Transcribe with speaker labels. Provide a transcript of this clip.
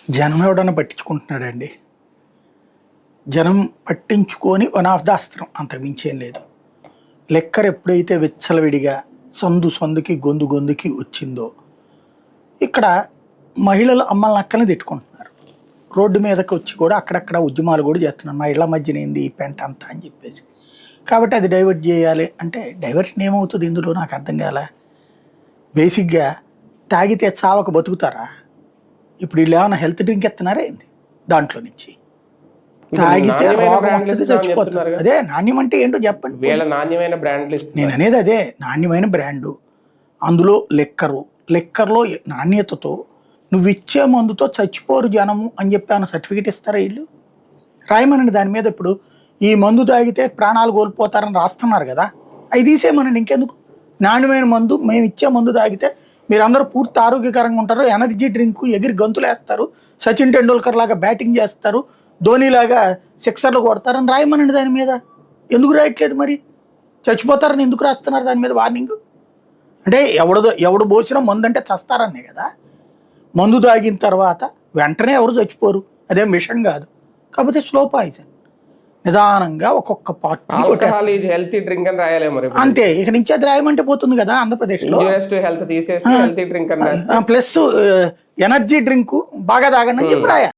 Speaker 1: జనం ఎవడన్నా పట్టించుకుంటున్నాడండి. జనం పట్టించుకొని వన్ ఆఫ్ ద అస్త్రం, అంతకు మించేం లేదు. లెక్కర్ ఎప్పుడైతే విచ్చలవిడిగా సందుకి గొంతుకి వచ్చిందో ఇక్కడ మహిళలు అమ్మల్ని అక్కని తిట్టుకుంటున్నారు. రోడ్డు మీదకి వచ్చి కూడా అక్కడక్కడ ఉద్యమాలు కూడా చేస్తున్నారు. మా ఇళ్ల మధ్యన ఏంది ఈ పెంట అంతా అని చెప్పేసి. కాబట్టి అది డైవర్ట్ చేయాలి అంటే డైవర్షన్ ఏమవుతుంది ఇందులో నాకు అర్థం కాల. బేసిక్గా తాగితే చావక బతుకుతారా? ఇప్పుడు వీళ్ళు ఏమైనా హెల్త్ డ్రింక్ ఎత్తున్నారా ఏంది దాంట్లో నుంచి? తాగితే రోగం వస్తుంది, చచ్చిపోతారు. అదే నాణ్యం అంటే ఏంటో చెప్పండి. నేను అనేది అదే నాణ్యమైన బ్రాండు. అందులో లెక్కర్లో నాణ్యతతో నువ్వు ఇచ్చే మందుతో చచ్చిపోరు జనము అని చెప్పి ఏమైనా సర్టిఫికేట్ ఇస్తారా వీళ్ళు? రాయమనండి దాని మీద. ఇప్పుడు ఈ మందు తాగితే ప్రాణాలు కోల్పోతారని రాస్తున్నారు కదా, అవి తీసేయమనండి. ఇంకెందుకు? నాణ్యమైన మందు, మేము ఇచ్చే మందు తాగితే మీరందరూ పూర్తి ఆరోగ్యకరంగా ఉంటారు, ఎనర్జీ డ్రింక్ ఎగిరి గంతులు వేస్తారు, సచిన్ టెండూల్కర్ లాగా బ్యాటింగ్ చేస్తారు, ధోనీలాగా సిక్సర్లు కొడతారని రాయమనండి దాని మీద. ఎందుకు రాయట్లేదు మరి? చచ్చిపోతారని ఎందుకు రాస్తున్నారు దాని మీద వార్నింగ్? అంటే ఎవడు పోసినా మందు అంటే చస్తారనే కదా. మందు తాగిన తర్వాత వెంటనే ఎవరు చచ్చిపోరు, అదేం విషయం కాదు. కాకపోతే స్లో పాయిజన్, నిదానంగా ఒక్కొక్క పార్ట్ అంతే. ఇక నుంచి అది రాయమంటే పోతుంది కదా ఆంధ్రప్రదేశ్లో. ప్లస్ ఎనర్జీ డ్రింక్ బాగా తాగండి అని చెప్పి రాయాలి.